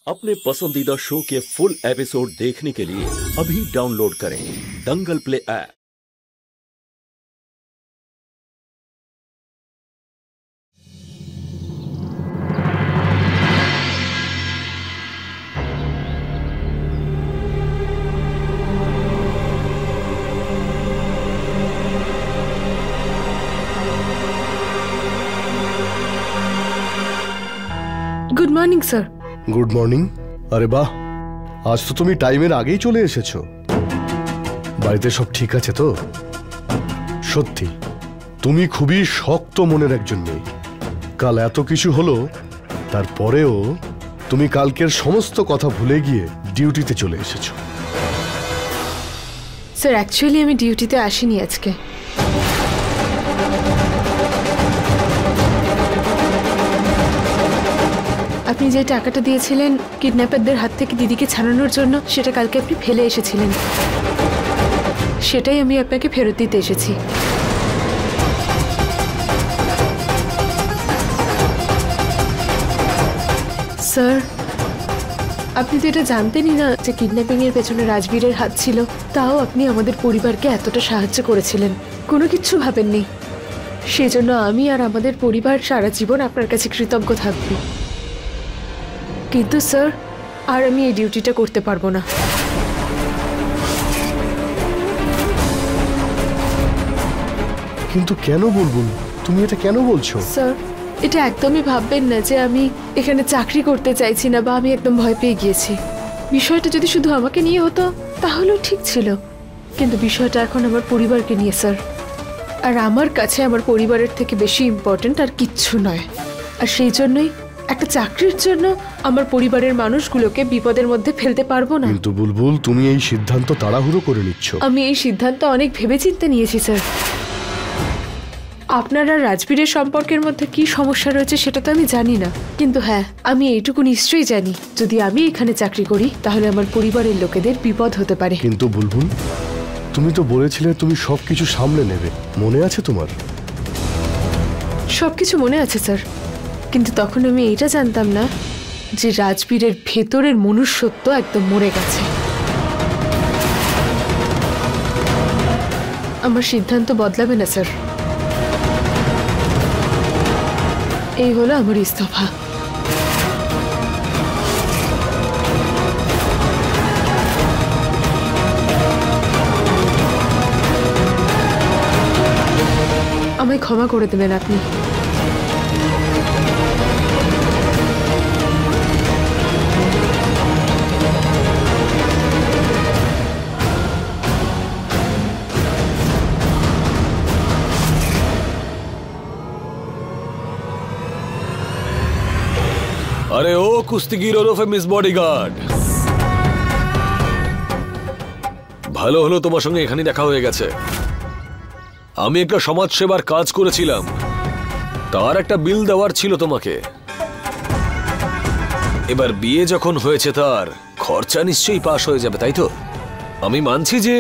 अपने पसंदीदा शो के फुल एपिसोड देखने के लिए अभी डाउनलोड करें Dangal play app. Good morning sir. Good morning. আরে বাহ, আজ তো তুমি টাইমের আগেই চলে এসেছো। বাড়িতে সব ঠিক আছে তো? সত্যি তুমি খুবই শক্ত মনের একজন মেয়ে। কাল এত কিছু হলো, তারপরেও তুমি কালকের সমস্ত কথা ভুলে গিয়ে ডিউটিতে চলে এসেছো। স্যার অ্যাকচুয়ালি আমি ডিউটিতে আসিনি আজকে। আপনি যে টাকাটা দিয়েছিলেন কিডন্যাপারদের হাত থেকে দিদিকে ছাড়ানোর জন্য, সেটা কালকে আপনি ফেলে এসেছিলেন, সেটাই আমি আপনাকে ফেরত দিতে এসেছি। স্যার আপনি তো এটা জানতেনই না যে কিডন্যাপিং এর পেছনে রাজবীরের হাত ছিল, তাও আপনি আমাদের পরিবারকে এতটা সাহায্য করেছিলেন, কোনো কিচ্ছু ভাবেননি। সেজন্য আমি আর আমাদের পরিবার সারা জীবন আপনার কাছে কৃতজ্ঞ থাকব। কিন্তু স্যার আর আমি এই ডিউটিটা করতে পারবো না। কিন্তু কেন বুলবুল, তুমি এটা কেন বলছো? স্যার এটা একদমই ভাববেন না যে আমি এখানে চাকরি করতে চাইছি না বা আমি একদম ভয় পেয়ে গিয়েছি। বিষয়টা যদি শুধু আমাকে নিয়ে হতো তাহলেও ঠিক ছিল, কিন্তু বিষয়টা এখন আমার পরিবারকে নিয়ে স্যার। আর আমার কাছে আমার পরিবারের থেকে বেশি ইম্পর্ট্যান্ট আর কিচ্ছু নয়। আর সেই জন্যই একটা চাকরির জন্য আমার পরিবারের মানুষগুলোকে বিপদের মধ্যে ফেলতে পারবো না। কিন্তু বুলবুল তুমি এই সিদ্ধান্ত তাড়াহুড়ো করে নিচ্ছ। আমি এই সিদ্ধান্ত অনেক ভেবেচিন্তে নিয়েছি স্যার। আপনার আর রাজবীরের সম্পর্কের মধ্যে কি সমস্যা রয়েছে সেটা তো আমি জানি না, কিন্তু হ্যাঁ আমি এইটুকু নিশ্চয়ই জানি, যদি আমি এখানে চাকরি করি তাহলে আমার পরিবারের লোকেদের বিপদ হতে পারে। কিন্তু বুলবুল তুমি তো বলেছিলে তুমি সবকিছু সামলে নেবে, মনে আছে তোমার? সবকিছু মনে আছে স্যার, কিন্তু তখন আমি এইটা জানতাম না যে রাজবীরের ভেতরের মনুষ্যত্ব একদম মরে গেছে। আমার সিদ্ধান্ত বদলাবে না স্যার। এই হলো আমার ইস্তফা। আমায় ক্ষমা করে দেবেন আপনি। আরে ও কুস্তিগির ওরফে মিস বডিগার্ড, ভালো হলো তোমার সঙ্গে এখানে দেখা হয়ে গেছে। আমি একটা সমাজ সেবার কাজ করেছিলাম, তার একটা বিল দেওয়ার ছিল তোমাকে। এবার বিয়ে যখন হয়েছে তার খরচা নিশ্চয়ই পাস হয়ে যাবে, তাই তো? আমি মানছি যে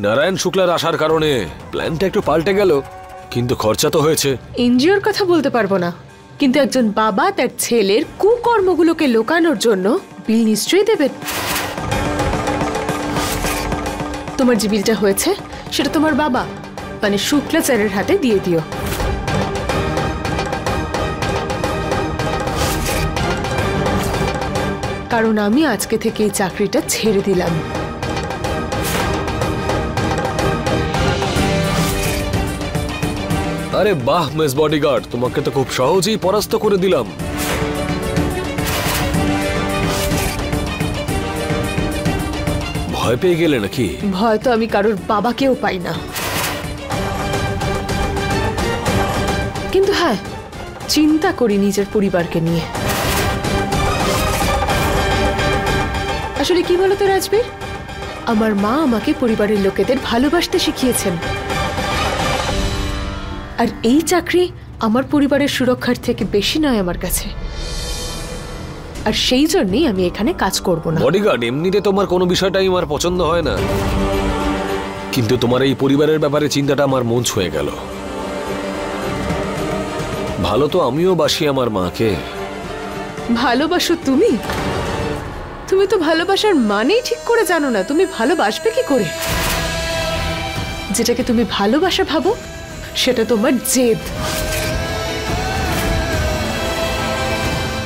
নারায়ণ শুক্লার আসার কারণে প্ল্যানটা একটু পাল্টে গেল, কিন্তু খরচা তো হয়েছে। এনজিওর কথা বলতে পারবো না, কিন্তু একজন বাবা তার ছেলের কুকর্মগুলোকে লোকানোর জন্য বিল নিশ্চয়ই দেবেন। তোমার যে বিলটা হয়েছে সেটা তোমার বাবা মানে শুক্লা স্যারের হাতে দিয়ে দিও। কারণ আমি আজকে থেকে এই চাকরিটা ছেড়ে দিলাম। আরে বাহ মিস বডিগার্ড, তোমাকে তো খুব সহজেই পরাস্ত করে দিলাম। ভয় পেয়ে গেলে নাকি? ভয় তো আমি কারোর বাবাকেও পাই না, কিন্তু হ্যাঁ চিন্তা করি নিজের পরিবারকে নিয়ে। আসলে কি বলতো রাজবীর, আমার মা আমাকে পরিবারের লোকেদের ভালোবাসতে শিখিয়েছেন, আর এই চাকরি আমার পরিবারের সুরক্ষার থেকে বেশি নয় আমার কাছে, আর সেই জন্যই আমি এখানে কাজ করব না। বডিগার্ড, এমনিতে তোমার কোনো বিষয়টাই আমার পছন্দ হয় না, কিন্তু তোমার এই পরিবারের ব্যাপারে চিন্তাটা আমার মন ছুঁয়ে গেল। ভালো তো আমিও বাসি আমার মাকে। ভালোবাসো তুমি? তুমি তো ভালোবাসার মানেই ঠিক করে জানো না, তুমি ভালোবাসবে কি করে? যেটাকে তুমি ভালোবাসা ভাবো সেটা তোমার জেদ।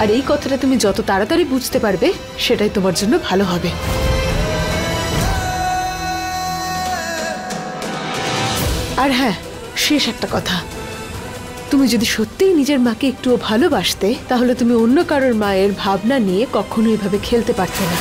আর এই কথাটা তুমি যত তাড়াতাড়ি বুঝতে পারবে সেটাই তোমার জন্য ভালো হবে। আর হ্যাঁ, শেষ একটা কথা, তুমি যদি সত্যিই নিজের মাকে একটুও ভালোবাসতে তাহলে তুমি অন্য কারোর মায়ের ভাবনা নিয়ে কখনো এভাবে খেলতে পারতে না।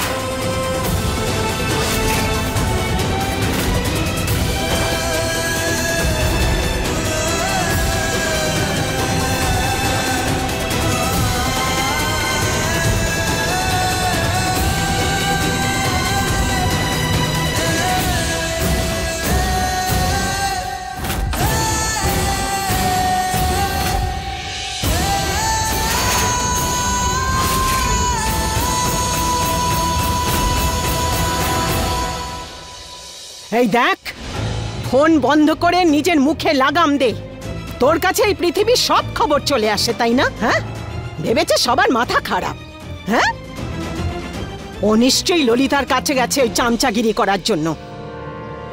এই দেখ, ফোন বন্ধ করে নিজের মুখে লাগাম দে। তোর কাছে এই পৃথিবীর সব খবর চলে আসে, তাই না? হ্যাঁ, ভেবেছে সবার মাথা খারাপ। হ্যাঁ, ও নিশ্চয়ই ললিতার কাছে গেছে ওই চামচাগিরি করার জন্য।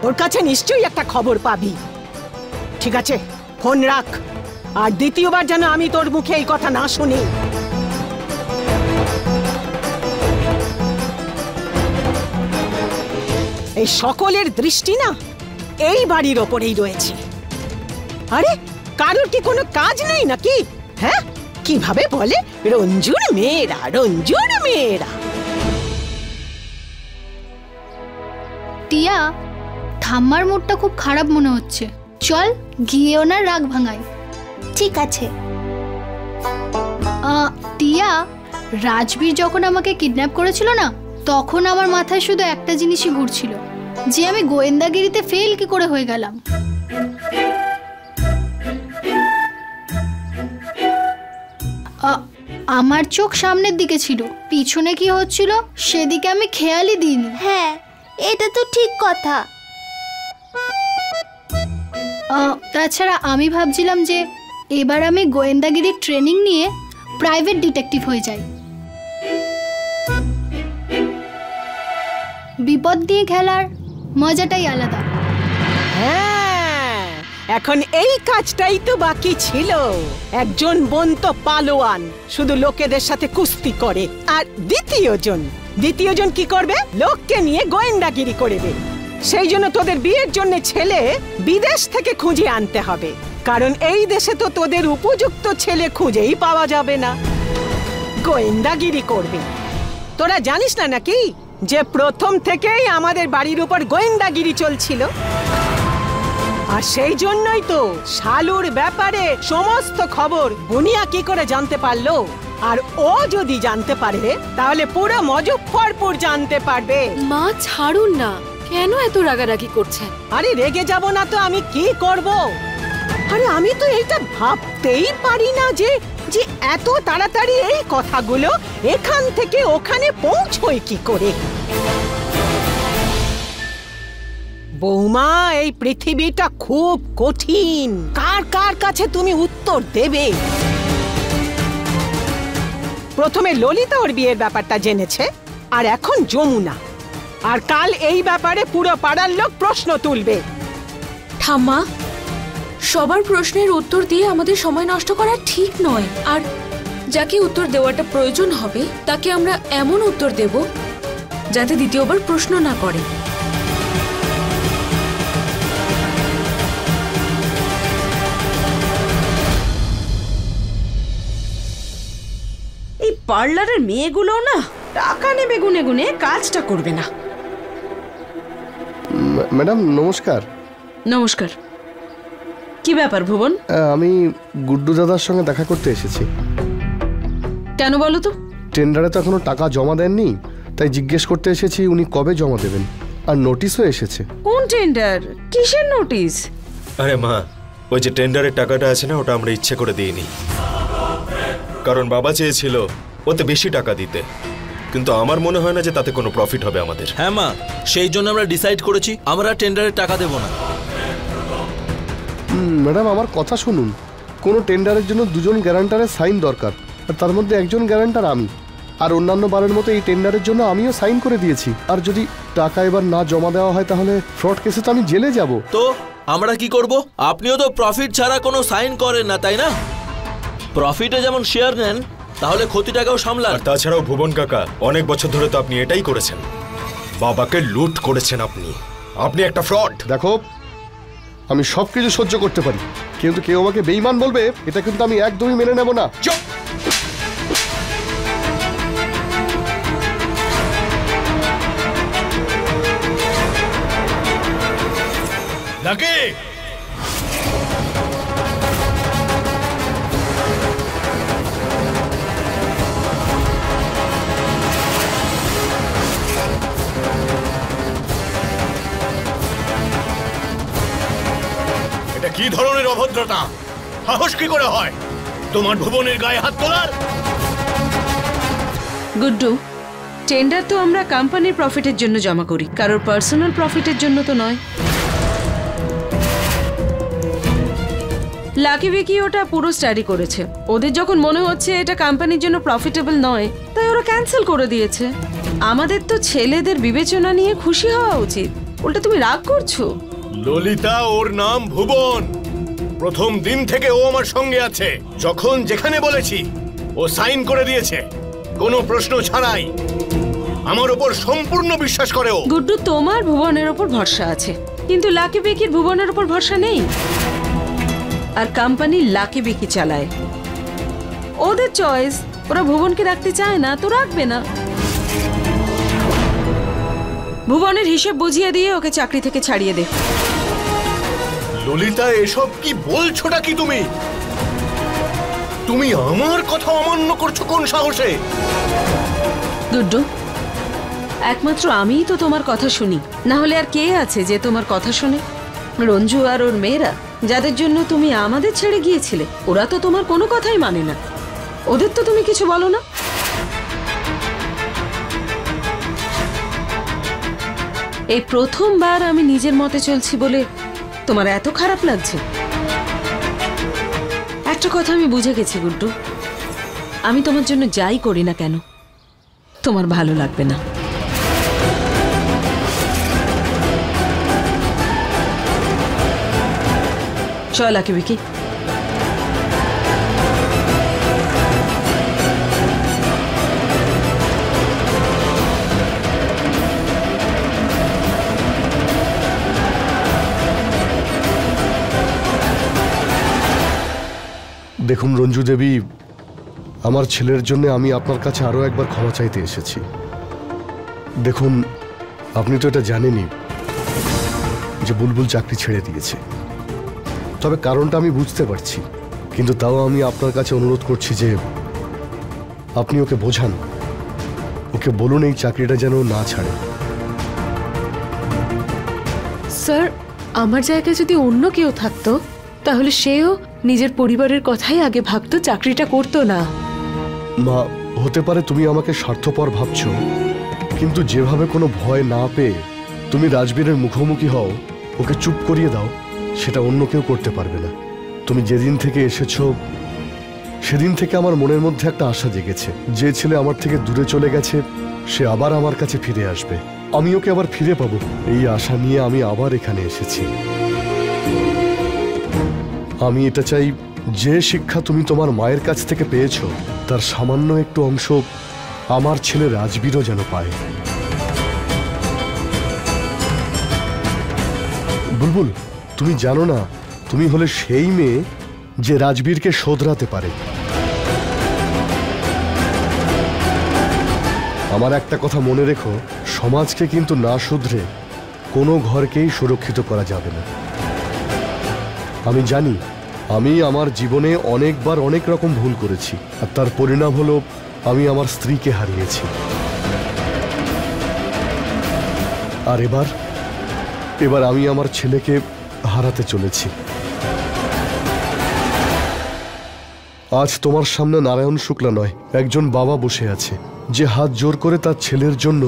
ওর কাছে নিশ্চয়ই একটা খবর পাবি। ঠিক আছে, ফোন রাখ, আর দ্বিতীয়বার যেন আমি তোর মুখে এই কথা না শুনি। এই সকলের দৃষ্টি না এই বাড়ির ওপরেই রয়েছে। আরে কারোর কি কোনো কাজ নেই নাকি? হ্যাঁ, কিভাবে বলে রঞ্জুর মেয়েরা, রঞ্জুর মেয়েরা। টিয়া, ঠাম্মার মুডটা খুব খারাপ মনে হচ্ছে, চল গিয়ে ওনার রাগ ভাঙাই। ঠিক আছে। টিয়া, রাজবীর যখন আমাকে কিডন্যাপ করেছিল না, তখন আমার মাথায় শুধু একটা জিনিসই ঘুরছিল, যে আমি গোয়েন্দাগিরিতে ফেল কি করে হয়ে গেলাম। আমার চোখ সামনের দিকে ছিল, পিছনে কি হচ্ছিল সেদিকে আমি খেয়ালই দিইনি। হ্যাঁ, এটা তো ঠিক কথা। তাছাড়া আমি ভাবছিলাম যে এবার আমি গোয়েন্দাগিরির ট্রেনিং নিয়ে প্রাইভেট ডিটেকটিভ হয়ে যাই। বিপদ নিয়ে খেলার মজাটাই আলাদা। হ্যাঁ, এখন এই কাজটাই তো বাকি ছিল। একজন বোন তো পালোয়ান, শুধু লোকেদের সাথে কুস্তি করে, আর দ্বিতীয়জন কি করবে? লোককে নিয়ে গোয়েন্দাগিরি করবে। সেই জন্য তোদের বিয়ের জন্য ছেলে বিদেশ থেকে খুঁজে আনতে হবে, কারণ এই দেশে তো তোদের উপযুক্ত ছেলে খুঁজেই পাওয়া যাবে না। গোয়েন্দাগিরি করবে। তোরা জানিস না নাকি যে প্রথম থেকেই আমাদের বাড়ির উপর গোয়েন্দাগিরি চলছিল? আর সেই জন্যই তো শালুর ব্যাপারে সমস্ত খবর বুনিয়া কি করে জানতে পারলো। আর ও যদি জানতে পারে তাহলে পুরো মুজফ্ফরপুর জানতে পারবে। মা ছাড়ুন না, কেন এত রাগারাগি করছেন? আরে রেগে যাব না তো আমি কি করব? আরে আমি তো এটা ভাবতেই পারি না যে যে এত তাড়াতাড়ি এই কথাগুলো এখান থেকে ওখানে পৌঁছয় কি করে। বৌমা, এই পৃথিবীটা খুব কঠিন। কার কার কাছে তুমি উত্তর দেবে? প্রথমে ললিতা ওর বিয়ের ব্যাপারটা জেনেছে, আর এখন যমুনা, আর কাল এই ব্যাপারে পুরো পাড়ার লোক প্রশ্ন তুলবে। ঠাম্মা, সবার প্রশ্নের উত্তর দিয়ে আমাদের সময় নষ্ট করা ঠিক নয়। আর যাকে উত্তর দেওয়াটা প্রয়োজন হবে তাকে আমরা এমন উত্তর দেব যাতে দ্বিতীয়বার প্রশ্ন না করে। এই পার্লারের মেয়েগুলো না টাকা নেবে গুনে গুনে, কাজটা করবে না। ম্যাডাম নমস্কার। নমস্কার। কি ব্যাপার ভুবন? আমি গুড্ডু দাদার সঙ্গে দেখা করতে এসেছি। কেন বলো তো? টেন্ডারে তো এখনো টাকা জমা দেননি, তাই জিজ্ঞেস করতে এসেছি উনি কবে জমা দেবেন। আর নোটিশও এসেছে। কোন টেন্ডার? কিসের নোটিশ? আরে মা, ওই যে টেন্ডারের টাকাটা আছে না, ওটা আমরা ইচ্ছে করে দিইনি, কারণ বাবা চেয়েছিল ওতে বেশি টাকা দিতে, কিন্তু আমার মনে হয় না যে তাতে কোনো প্রফিট হবে আমাদের। হ্যাঁ মা, সেই জন্য আমরা ডিসাইড করেছি আমরা টেন্ডারের টাকা দেব না। ম্যাডাম আমার কথা শুনুন, কোনো টেন্ডারের জন্য দুজন গ্যারান্টারের সাইন দরকার, আর তার মধ্যে একজন গ্যারান্টার আমি। আর অন্যান্য বারের মতো এই টেন্ডারের জন্য আমিও সাইন করে দিয়েছি। আর যদি টাকা এবার না জমা দেওয়া হয় তাহলে ফ্রড কেসে তো আমি জেলে যাব। তো আমরা কি করব? আপনিও তো প্রফিট ছাড়া কোনো সাইন করেন না, তাই না? প্রফিটে যেমন শেয়ার নেন, তাহলে ক্ষতিটাকেও সামলান। আর তাছাড়াও ভুবন কাকা, অনেক বছর ধরে তো আপনি এটাই করেছেন, বাবাকে লুট করেছেন আপনি। আপনি একটা ফ্রড। দেখো, আমি সবকিছু সহ্য করতে পারি, কিন্তু কেউ আমাকে বেঈমান বলবে এটা কিন্তু আমি একদমই মেনে নেব না। চুপ! নাকি এটা কি ধরনের অভদ্রতা? সাহস কি করে হয় তোমার ভুবনের গায়ে হাত তোলার? গুড্ডু, টেন্ডার তো আমরা কোম্পানির প্রফিটের জন্য জমা করি, কারোর পার্সোনাল প্রফিটের জন্য তো নয়। লাকি ভিকি ওটা পুরো স্টাডি করেছে। ওদের যখন মনে হচ্ছে এটা কোম্পানির জন্য প্রফিটেবল নয়, তাই ওরা ক্যান্সেল করে দিয়েছে। আমাদের তো ছেলেদের বিবেচনা নিয়ে খুশি হওয়া উচিত, উল্টা তুমি রাগ করছো। ললিতা, ওর নাম ভুবন। প্রথম দিন থেকে ও আমার সঙ্গে আছে। যখন যেখানে বলেছি ও সাইন করে দিয়েছে, কোনো প্রশ্ন ছাড়াই। আমার উপর সম্পূর্ণ বিশ্বাস করে ও। গুড্ডু, তোমার ভুবনের উপর ভরসা আছে, কিন্তু লাকি ভিকির ভুবনের উপর ভরসা নেই। আর কোম্পানি লাকি ভিকি চালায়, ওদের চয়েস। ওরা ভুবনকে রাখতে চায় না তো রাখবে না। ভুবনের হিসেব বুঝিয়ে দিয়ে ওকে চাকরি থেকে ছাড়িয়ে দে। ললিতা, এসব কি বলছোটা কি তুমি? তুমি আমার কথা অমান্য করছো কোন সাহসে? গুড্ডু, একমাত্র আমিই তো তোমার কথা শুনি, না হলে আর কে আছে যে তোমার কথা শুনে? রঞ্জু আর ওর মেয়েরা, যাদের জন্য তুমি আমাদের ছেড়ে গিয়েছিলে, ওরা তো তোমার কোনো কথাই মানে না। ওদের তো তুমি কিছু বলো না। এই প্রথমবার আমি নিজের মতে চলছি বলে তোমার এত খারাপ লাগছে? একটা কথা আমি বুঝে গেছি গুড্ডু, আমি তোমার জন্য যাই করি না কেন তোমার ভালো লাগবে না। চল লাকি ভিকি। দেখুন রঞ্জু দেবী, আমার ছেলের জন্য আমি আপনার কাছে আরো একবার ক্ষমা চাইতে এসেছি। দেখুন, আপনি তো এটা জানেনই যে বুলবুল চাকরি ছেড়ে দিয়েছে। তবে কারণটা আমি বুঝতে পারছি, কিন্তু তাও আমি আপনার কাছে অনুরোধ করছি যে আপনি ওকে বোঝান, ওকে বলুন এই চাকরিটা যেন না ছাড়ে। স্যার, আমার জায়গায় যদি অন্য কেউ থাকতো তাহলে সেও নিজের পরিবারের কথাই আগে ভাবতো, চাকরিটা করতো না। মা, হতে পারে তুমি আমাকে স্বার্থপর ভাবছো, কিন্তু যেভাবে কোনো ভয় না পেয়ে তুমি রাজবীরের মুখোমুখি হও, ওকে চুপ করিয়ে দাও, সেটা অন্য কেউ করতে পারবে না। তুমি যেদিন থেকে এসেছো সেদিন থেকে আমার মনের মধ্যে একটা আশা জেগেছে, যে ছেলে আমার থেকে দূরে চলে গেছে সে আবার আমার কাছে ফিরে আসবে, আমি ওকে আবার ফিরে পাবো। এই আশা নিয়ে আমি আবার এখানে এসেছি। আমি এটা চাই, যে শিক্ষা তুমি তোমার মায়ের কাছ থেকে পেয়েছো তার সামান্য একটু অংশ আমার ছেলে রাজবীরও যেন পায়। বুলবুল, তুমি জানো না, তুমি হলে সেই মেয়ে যে রাজবীরকে শোধরাতে পারে। আমার একটা কথা মনে রেখো, সমাজকে কিন্তু না শুধরে কোনো ঘরকেই সুরক্ষিত করা যাবে না। আমি জানি আমি আমার জীবনে অনেকবার অনেক রকম ভুল করেছি, আর তার পরিণাম হলো আমি আমার স্ত্রীকে হারিয়েছি। আর এবার আমি আমার ছেলেকে হারাতে চলেছি। আজ তোমার সামনে নারায়ণ শুক্লা নয়, একজন বাবা বসে আছে যে হাত জোর করে তার ছেলের জন্য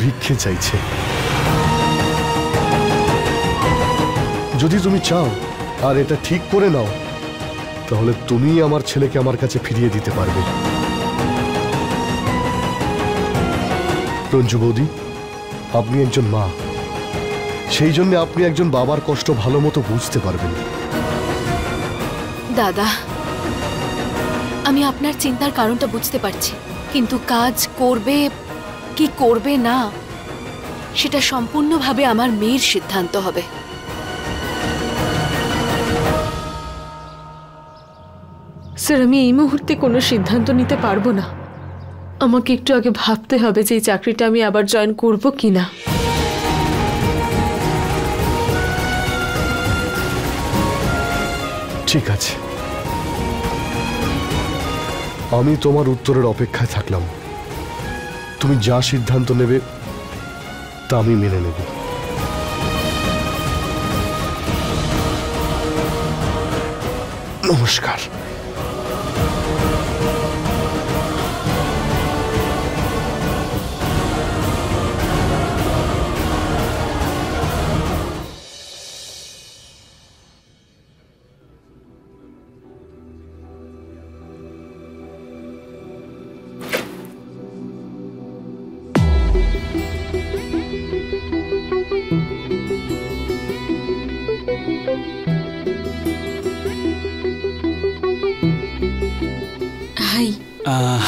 ভিক্ষে চাইছে। যদি তুমি চাও আর এটা ঠিক করে নাও, তাহলে তুমি আমার ছেলেকে আমার কাছে ফিরিয়ে দিতে পারবে। রঞ্জু বৌদি, আপনি একজন মা, সেই জন্য আপনি একজন বাবার কষ্ট ভালো মতো বুঝতে পারবেন। দাদা, আমি আপনার চিন্তার কারণটা বুঝতে পারছি, কিন্তু কাজ করবে কি করবে না সেটা সম্পূর্ণভাবে আমার মেয়ের সিদ্ধান্ত হবে। স্যার, আমি এই মুহূর্তে কোনো সিদ্ধান্ত নিতে পারবো না। আমাকে একটু আগে ভাবতে হবে যে এই চাকরিটা আমি আবার জয়েন করব কিনা। ঠিক আছে, আমি তোমার উত্তরের অপেক্ষায় থাকলাম। তুমি যা সিদ্ধান্ত নেবে তা আমি মেনে নেব। নমস্কার।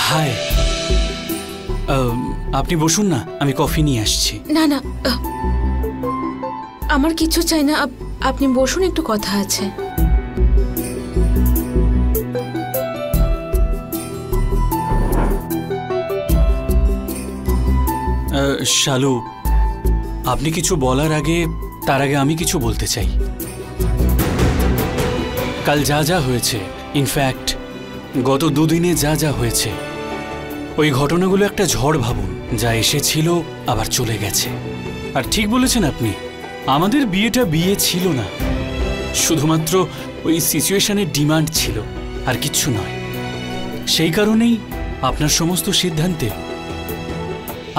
হাই, আপনি বসুন না, আমি কফি নিয়ে আসছি। না না, আমার কিছু চাই না, আপনি বসুন, একটু কথা আছে। শালু, আপনি কিছু বলার আগে তার আগে আমি কিছু বলতে চাই। কাল যা যা হয়েছে, ইনফ্যাক্ট গত দুদিনে যা যা হয়েছে, ওই ঘটনাগুলো একটা ঝড় ভাবুন, যা এসেছিল আবার চলে গেছে। আর ঠিক বলেছেন আপনি, আমাদের বিয়েটা বিয়ে ছিল না, শুধুমাত্র ওই সিচুয়েশনের ডিমান্ড ছিল, আর কিচ্ছু নয়। সেই কারণেই আপনার সমস্ত সিদ্ধান্তে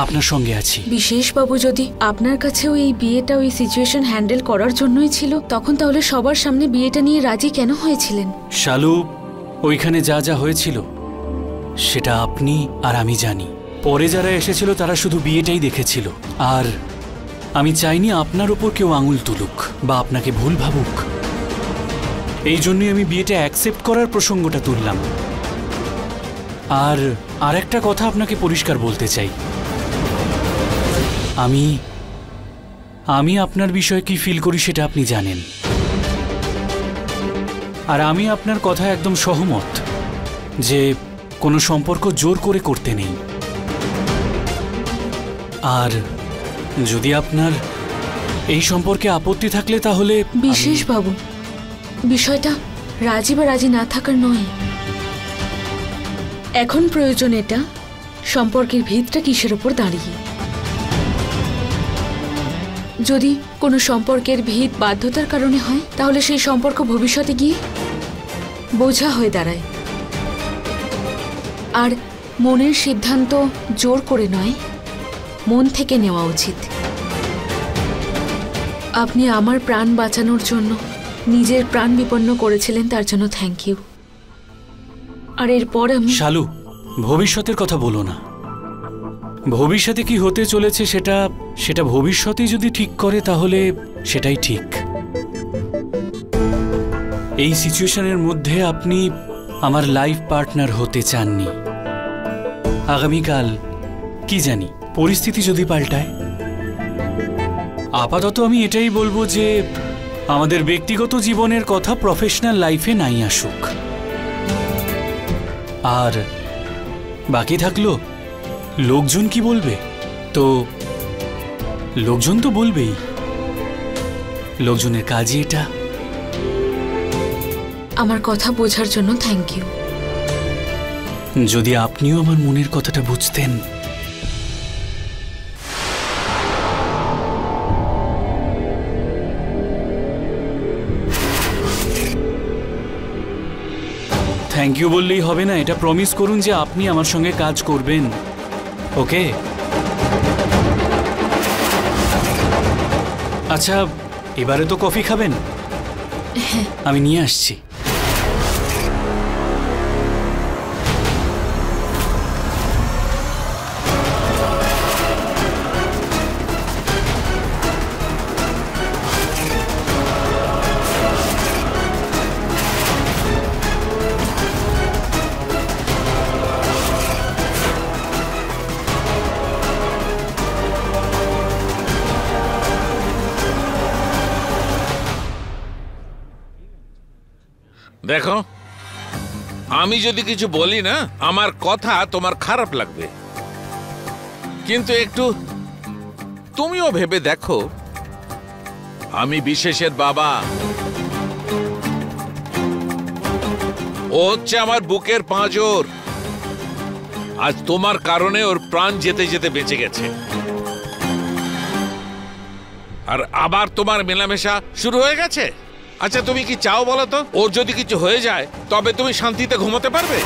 আপনার সঙ্গে আছি। বিশেষবাবু, যদি আপনার কাছেও এই বিয়েটা ওই সিচুয়েশন হ্যান্ডেল করার জন্যই ছিল, তখন তাহলে সবার সামনে বিয়েটা নিয়ে রাজি কেন হয়েছিলেন? শালু, ওইখানে যা যা হয়েছিল সেটা আপনি আর আমি জানি। পরে যারা এসেছিল তারা শুধু বিয়েটাই দেখেছিল, আর আমি চাইনি আপনার উপর কেউ আঙুল তুলুক বা আপনাকে ভুল ভাবুক। এই জন্যই আমি বিয়েটা অ্যাকসেপ্ট করার প্রসঙ্গটা তুললাম। আর একটা কথা আপনাকে পরিষ্কার বলতে চাই, আমি আপনার বিষয়ে কি ফিল করি সেটা আপনি জানেন, আর আমি আপনার কথা একদম সহমত যে কোনো সম্পর্ক জোর করে করতে নেই। আর যদি আপনার এই সম্পর্কে আপত্তি থাকলে তাহলে বিশেষবাবু, বিষয়টা রাজি বা রাজি না থাকার নয়, এখন প্রয়োজন এটা সম্পর্কের ভিতটা কিসের উপর দাঁড়িয়ে। যদি কোনো সম্পর্কের ভিত বাধ্যতার কারণে হয়, তাহলে সেই সম্পর্ক ভবিষ্যতে গিয়ে বোঝা হয়ে দাঁড়ায়। আর মনের সিদ্ধান্ত জোর করে নয়, মন থেকে নেওয়া উচিত। আপনি আমার প্রাণ বাঁচানোর জন্য নিজের প্রাণ বিপন্ন করেছিলেন, তার জন্য থ্যাংক ইউ। আর এরপর আমি শালু, ভবিষ্যতের কথা বলো না। ভবিষ্যতে কি হতে চলেছে সেটা ভবিষ্যতেই যদি ঠিক করে তাহলে সেটাই ঠিক। এই সিচুয়েশনের মধ্যে আপনি আমার লাইফ পার্টনার হতে চাননি। আগামীকাল কি জানি পরিস্থিতি যদি পাল্টায়। আপাতত আমি এটাই বলবো যে আমাদের ব্যক্তিগত জীবনের কথা প্রফেশনাল লাইফে নাই আসুক। আর বাকি থাকলো লোকজন কি বলবে, তো লোকজন তো বলবেই, লোকজনের কাজই এটা। আমার কথা বোঝার জন্য থ্যাংক ইউ। যদি আপনিও আমার মনের কথাটা বুঝতেন। থ্যাংক ইউ বললেই হবে না, এটা প্রমিস করুন যে আপনি আমার সঙ্গে কাজ করবেন। ওকে? আচ্ছা, এবারে তো কফি খাবেন? আমি নিয়ে আসছি। দেখো, আমি যদি কিছু বলি না, আমার কথা তোমার খারাপ লাগবে, কিন্তু একটু তুমিও ভেবে দেখো, আমি বিশেষের বাবা, ও হচ্ছে আমার বুকের পাঁজর। আজ তোমার কারণে ওর প্রাণ যেতে যেতে বেঁচে গেছে, আর আবার তোমার মেলামেশা শুরু হয়ে গেছে। আচ্ছা, তুমি কি চাও বলো তো? ওর যদি কিছু হয়ে যায় তবে তুমি শান্তিতে ঘুমোতে পারবে?